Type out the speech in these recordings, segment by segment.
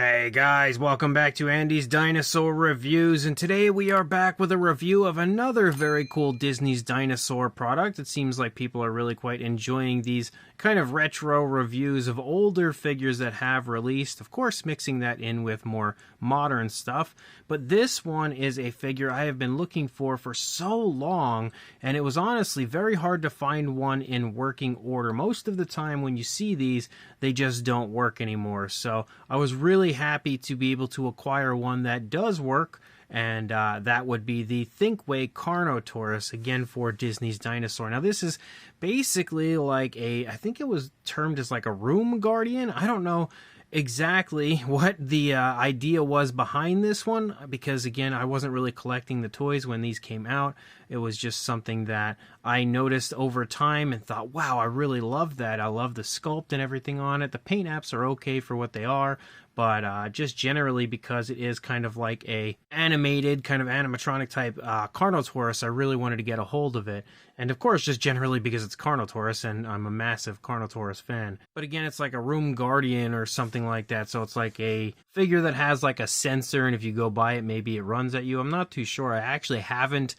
Hey guys, welcome back to Andy's Dinosaur Reviews, and today we are back with a review of another very cool Disney's Dinosaur product. It seems like people are really quite enjoying these kind of retro reviews of older figures that have released, of course mixing that in with more modern stuff. But this one is a figure I have been looking for so long, and it was honestly very hard to find one in working order. Most of the time when you see these, they just don't work anymore. So I was really happy to be able to acquire one that does work, and that would be the Thinkway Carnotaurus, again for Disney's Dinosaur. Now this is basically like I think it was termed as like a room guardian. I don't know exactly what the idea was behind this one, because again, I wasn't really collecting the toys when these came out. It was just something that I noticed over time and thought, wow, I really love that. I love the sculpt and everything on it. The paint apps are okay for what they are, but just generally because it is kind of like a animated, kind of animatronic type Carnotaurus, I really wanted to get a hold of it. And of course, just generally because it's Carnotaurus, and I'm a massive Carnotaurus fan. But again, it's like a room guardian or something like that, so it's like a figure that has like a sensor, and if you go by it, maybe it runs at you. I'm not too sure. I actually haven't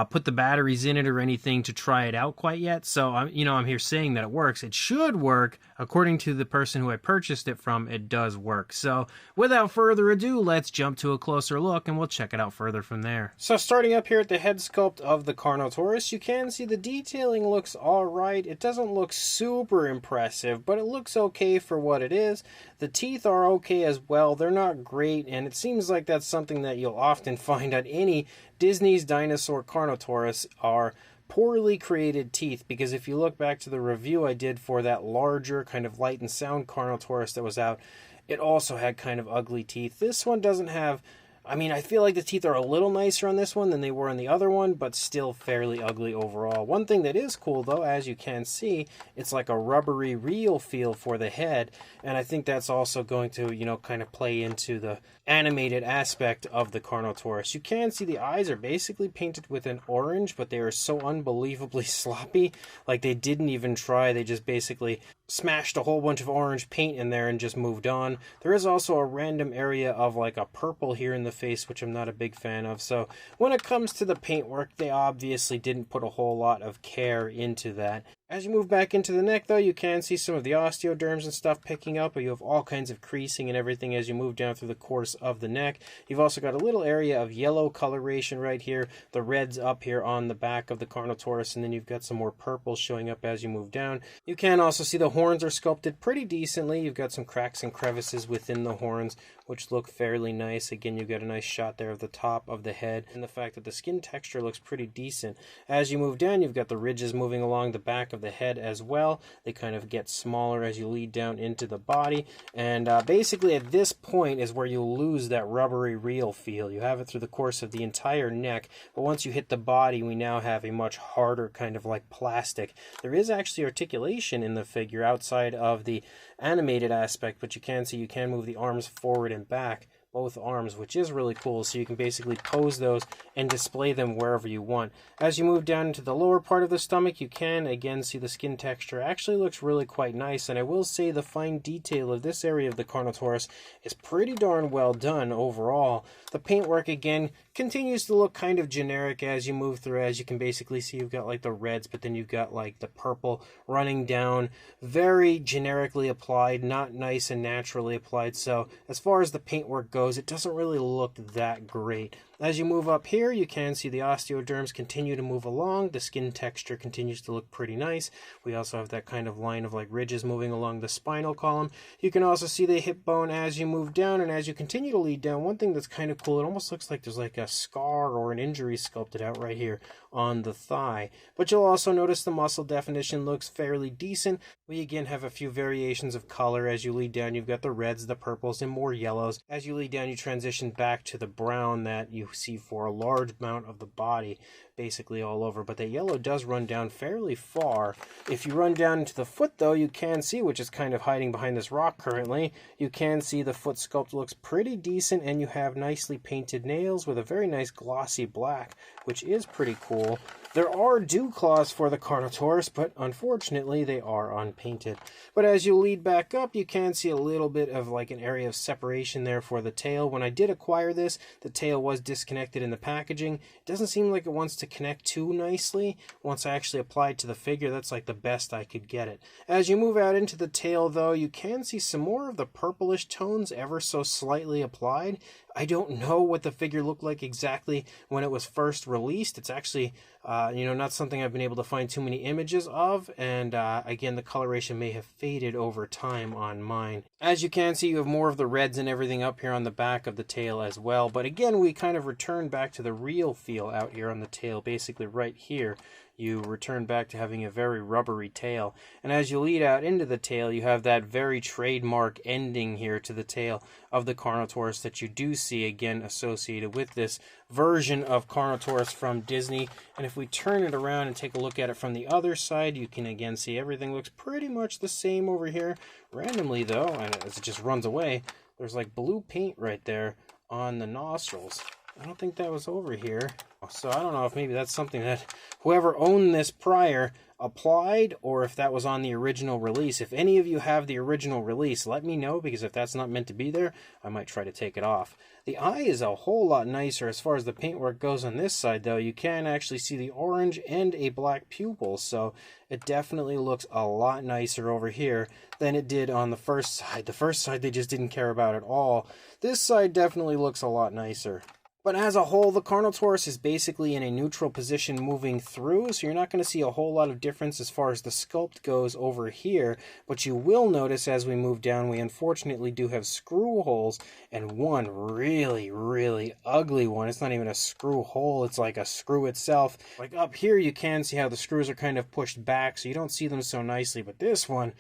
put the batteries in it or anything to try it out quite yet, so I'm here saying that it works. It should work. According to the person who I purchased it from, it does work. So without further ado, let's jump to a closer look and we'll check it out further from there. So starting up here at the head sculpt of the Carnotaurus, you can see the detailing looks alright. It doesn't look super impressive, but it looks okay for what it is. The teeth are okay as well. They're not great, and it seems like that's something that you'll often find on any Disney's Dinosaur Carnotaurus are poorly created teeth, because if you look back to the review I did for that larger kind of light and sound Carnotaurus that was out, it also had kind of ugly teeth. This one doesn't have, I feel like the teeth are a little nicer on this one than they were on the other one, but still fairly ugly overall. One thing that is cool though, as you can see, it's like a rubbery real feel for the head, and I think that's also going to, kind of play into the animated aspect of the Carnotaurus. You can see the eyes are basically painted with an orange, but they are so unbelievably sloppy. Like they didn't even try, they just basically smashed a whole bunch of orange paint in there and just moved on. There is also a random area of like a purple here in the face, which I'm not a big fan of. So when it comes to the paintwork, they obviously didn't put a whole lot of care into that. As you move back into the neck, though, you can see some of the osteoderms and stuff picking up, but you have all kinds of creasing and everything as you move down through the course of the neck. You've also got a little area of yellow coloration right here, the reds up here on the back of the Carnotaurus, and then you've got some more purple showing up as you move down. You can also see the horns are sculpted pretty decently. You've got some cracks and crevices within the horns, which look fairly nice. Again, you've got a nice shot there of the top of the head, and the fact that the skin texture looks pretty decent. As you move down, you've got the ridges moving along the back of the head as well. They kind of get smaller as you lead down into the body, and basically at this point is where you lose that rubbery real feel. You have it through the course of the entire neck, but once you hit the body, we now have a much harder kind of like plastic. There is actually articulation in the figure outside of the animated aspect, but you can see you can move the arms forward and back, both arms, which is really cool, so you can basically pose those and display them wherever you want. As you move down into the lower part of the stomach, you can again see the skin texture actually looks really quite nice, and I will say the fine detail of this area of the Carnotaurus is pretty darn well done overall. The paintwork again continues to look kind of generic as you move through. As you can basically see, you've got like the reds, but then you've got like the purple running down, very generically applied, not nice and naturally applied. So as far as the paintwork goes, it doesn't really look that great. As you move up here, you can see the osteoderms continue to move along. The skin texture continues to look pretty nice. We also have that kind of line of like ridges moving along the spinal column. You can also see the hip bone as you move down, and as you continue to lead down, one thing that's kind of cool, it almost looks like there's like a scar or an injury sculpted out right here on the thigh. But you'll also notice the muscle definition looks fairly decent. We again have a few variations of color. As you lead down, you've got the reds, the purples, and more yellows. As you lead down, you transition back to the brown that you see for a large amount of the body, basically all over, but the yellow does run down fairly far. If you run down into the foot, though, you can see, which is kind of hiding behind this rock currently, you can see the foot sculpt looks pretty decent, and you have nicely painted nails with a very nice glossy black, which is pretty cool. There are dew claws for the Carnotaurus, but unfortunately they are unpainted. But as you lead back up, you can see a little bit of like an area of separation there for the tail. When I did acquire this, the tail was disconnected in the packaging. It doesn't seem like it wants to connect too nicely. Once I actually applied to the figure, that's like the best I could get it. As you move out into the tail though, you can see some more of the purplish tones ever so slightly applied. I don't know what the figure looked like exactly when it was first released. It's actually, not something I've been able to find too many images of, and again, the coloration may have faded over time on mine. As you can see, you have more of the reds and everything up here on the back of the tail as well, but again, we kind of return back to the real feel out here on the tail, basically right here. You return back to having a very rubbery tail. And as you lead out into the tail, you have that very trademark ending here to the tail of the Carnotaurus that you do see again associated with this version of Carnotaurus from Disney. And if we turn it around and take a look at it from the other side, you can again see everything looks pretty much the same over here. Randomly though, and as it just runs away, there's like blue paint right there on the nostrils. I don't think that was over here. So I don't know if maybe that's something that whoever owned this prior applied, or if that was on the original release. If any of you have the original release, let me know, because if that's not meant to be there, I might try to take it off. The eye is a whole lot nicer as far as the paintwork goes on this side, though. You can actually see the orange and a black pupil, so it definitely looks a lot nicer over here than it did on the first side. The first side they just didn't care about at all. This side definitely looks a lot nicer. But as a whole, the Carnotaurus is basically in a neutral position moving through, so you're not going to see a whole lot of difference as far as the sculpt goes over here. But you will notice as we move down, we unfortunately do have screw holes, and one really, really ugly one. It's not even a screw hole, it's like a screw itself. Like up here, you can see how the screws are kind of pushed back, so you don't see them so nicely. But this one,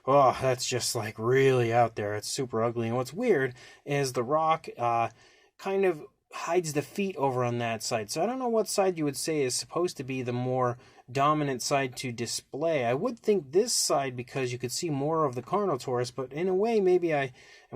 oh, that's just like really out there. It's super ugly. And what's weird is the rock kind of hides the feet over on that side. So I don't know what side you would say is supposed to be the more dominant side to display. I would think this side, because you could see more of the Carnotaurus, but in a way maybe I'm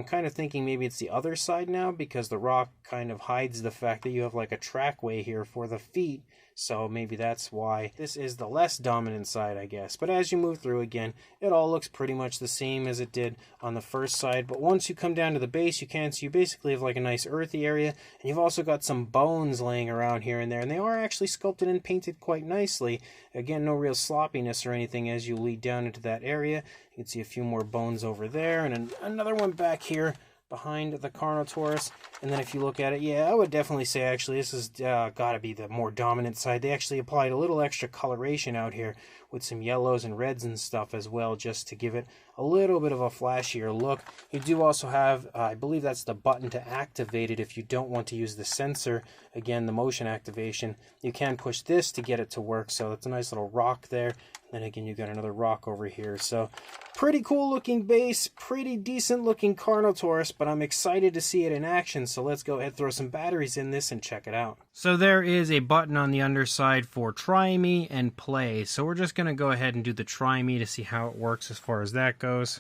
kind of thinking maybe it's the other side now, because the rock kind of hides the fact that you have like a trackway here for the feet. So maybe that's why this is the less dominant side, I guess. But as you move through again, it all looks pretty much the same as it did on the first side. But once you come down to the base, you can see you basically have like a nice earthy area. And you've also got some bones laying around here and there. And they are actually sculpted and painted quite nicely. Again, no real sloppiness or anything as you lead down into that area. You can see a few more bones over there. And another one back here behind the Carnotaurus. And then if you look at it, yeah, I would definitely say actually this has got to be the more dominant side. They actually applied a little extra coloration out here with some yellows and reds and stuff as well, just to give it a little bit of a flashier look. You do also have, I believe that's the button to activate it if you don't want to use the sensor. Again, the motion activation. You can push this to get it to work, so it's a nice little rock there. Then again, you got another rock over here. So pretty cool looking base, pretty decent looking Carnotaurus, but I'm excited to see it in action. So let's go ahead, throw some batteries in this and check it out. So there is a button on the underside for try me and play. So we're just going to go ahead and do the try me to see how it works as far as that goes.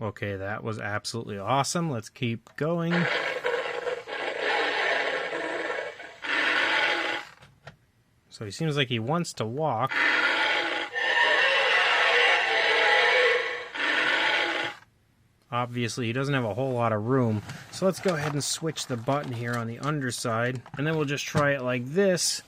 Okay, that was absolutely awesome. Let's keep going. So he seems like he wants to walk. Obviously, he doesn't have a whole lot of room. So let's go ahead and switch the button here on the underside. And then we'll just try it like this.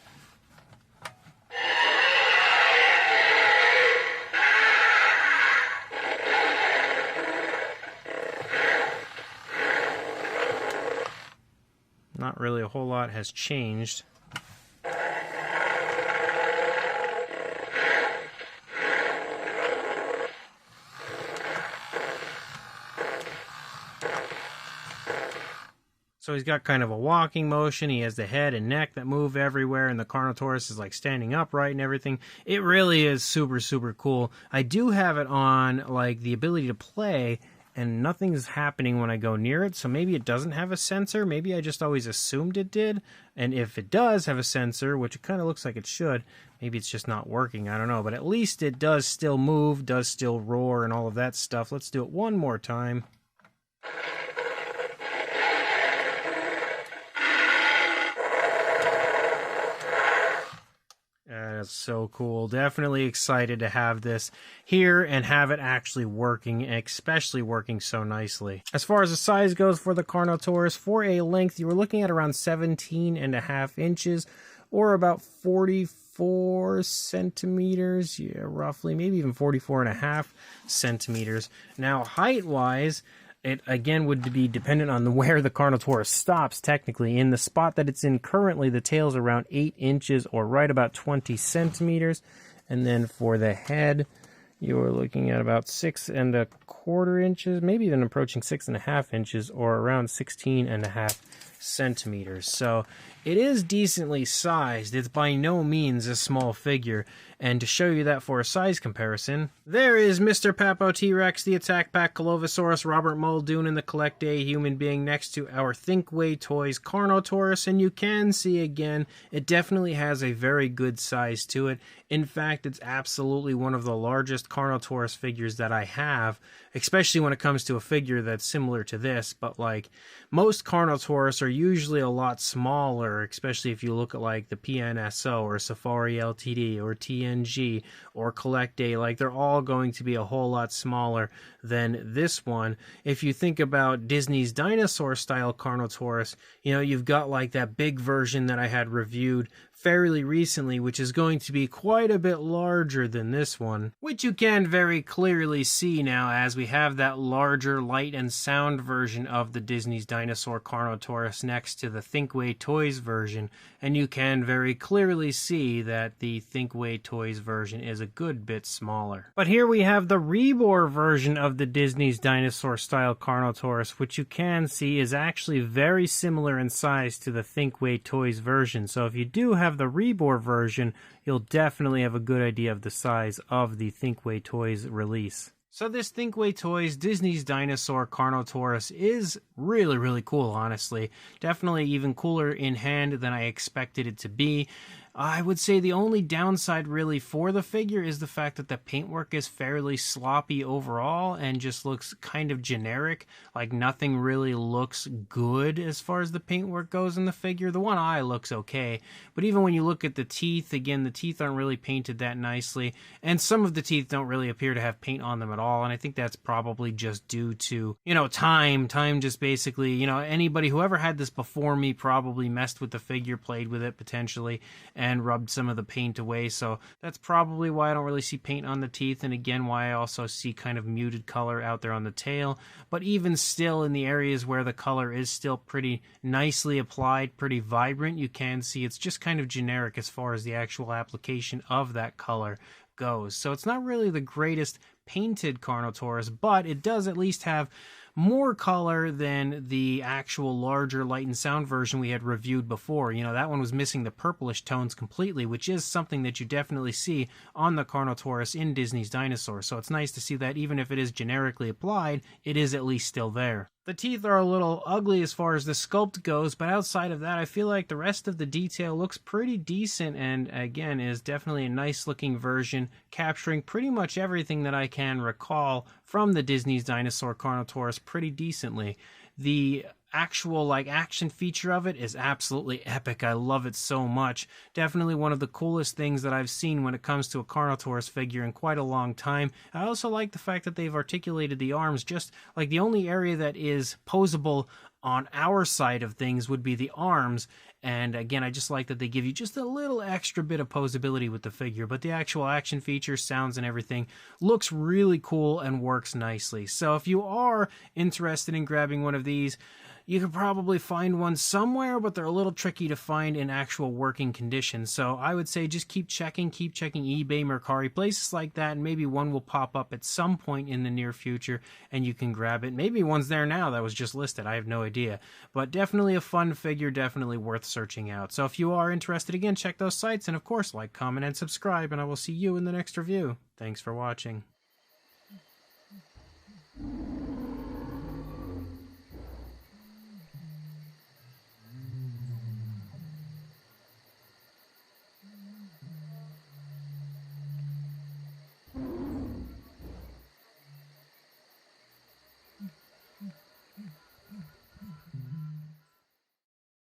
Not really a whole lot has changed. So he's got kind of a walking motion. He has the head and neck that move everywhere, and the Carnotaurus is like standing upright and everything. It really is super, super cool. I do have it on like the ability to play, and nothing's happening when I go near it, so maybe it doesn't have a sensor. Maybe I just always assumed it did, and if it does have a sensor, which it kind of looks like it should, maybe it's just not working, I don't know, but at least it does still move, does still roar, and all of that stuff. Let's do it one more time. That's so cool. Definitely excited to have this here and have it actually working, especially working so nicely. As far as the size goes for the Carnotaurus, for a length, you were looking at around 17.5 inches or about 44 centimeters, yeah, roughly, maybe even 44.5 centimeters. Now, height-wise, it again would be dependent on where the Carnotaurus stops, technically. In the spot that it's in currently, the tail's around 8 inches or right about 20 centimeters. And then for the head, you're looking at about 6.25 inches, maybe even approaching 6.5 inches or around 16.5 centimeters. So it is decently sized. It's by no means a small figure. And to show you that for a size comparison, there is Mr. Papo T-Rex, the Attack Pack Colovosaurus, Robert Muldoon, and the Collect A human being next to our Thinkway Toys Carnotaurus. And you can see again, it definitely has a very good size to it. In fact, it's absolutely one of the largest Carnotaurus figures that I have, especially when it comes to a figure that's similar to this. But like most Carnotaurus are usually a lot smaller, especially if you look at like the PNSO or Safari LTD or TNG or Collect A. Like they're all going to be a whole lot smaller than this one. If you think about Disney's Dinosaur style Carnotaurus, you know, you've got like that big version that I had reviewed fairly recently, which is going to be quite a bit larger than this one, which you can very clearly see now as we have that larger light and sound version of the Disney's Dinosaur Carnotaurus next to the Thinkway Toys version, and you can very clearly see that the Thinkway Toys version is a good bit smaller. But here we have the reborn version of the Disney's Dinosaur style Carnotaurus, which you can see is actually very similar in size to the Thinkway Toys version. So if you do have the reborn version, you'll definitely have a good idea of the size of the Thinkway Toys release. So this Thinkway Toys Disney's Dinosaur Carnotaurus is really, really cool, honestly. Definitely even cooler in hand than I expected it to be. I would say the only downside really for the figure is the fact that the paintwork is fairly sloppy overall and just looks kind of generic. Like nothing really looks good as far as the paintwork goes in the figure. The one eye looks okay, but even when you look at the teeth, again, the teeth aren't really painted that nicely, and some of the teeth don't really appear to have paint on them at all, and I think that's probably just due to, you know, time just basically, you know, anybody, whoever had this before me probably messed with the figure, played with it potentially, and rubbed some of the paint away. So that's probably why I don't really see paint on the teeth, and again why I also see kind of muted color out there on the tail. But even still, in the areas where the color is still pretty nicely applied, pretty vibrant, you can see it's just kind of generic as far as the actual application of that color goes. So it's not really the greatest painted Carnotaurus, but it does at least have more color than the actual larger light and sound version we had reviewed before. You know, that one was missing the purplish tones completely, which is something that you definitely see on the Carnotaurus in Disney's Dinosaur. So it's nice to see that even if it is generically applied, it is at least still there. The teeth are a little ugly as far as the sculpt goes, but outside of that, I feel like the rest of the detail looks pretty decent, and again, is definitely a nice looking version, capturing pretty much everything that I can recall from the Disney's Dinosaur Carnotaurus pretty decently. The actual like action feature of it is absolutely epic. I love it so much. Definitely one of the coolest things that I've seen when it comes to a Carnotaurus figure in quite a long time. I also like the fact that they've articulated the arms. Just like the only area that is posable on our side of things would be the arms, and again, I just like that they give you just a little extra bit of posability with the figure, but the actual action features, sounds, and everything looks really cool and works nicely. So if you are interested in grabbing one of these, you could probably find one somewhere, but they're a little tricky to find in actual working condition. So I would say just keep checking eBay, Mercari, places like that, and maybe one will pop up at some point in the near future and you can grab it. Maybe one's there now that was just listed. I have no idea. But definitely a fun figure, definitely worth searching out. So if you are interested, again, check those sites, and of course, like, comment, and subscribe, and I will see you in the next review. Thanks for watching.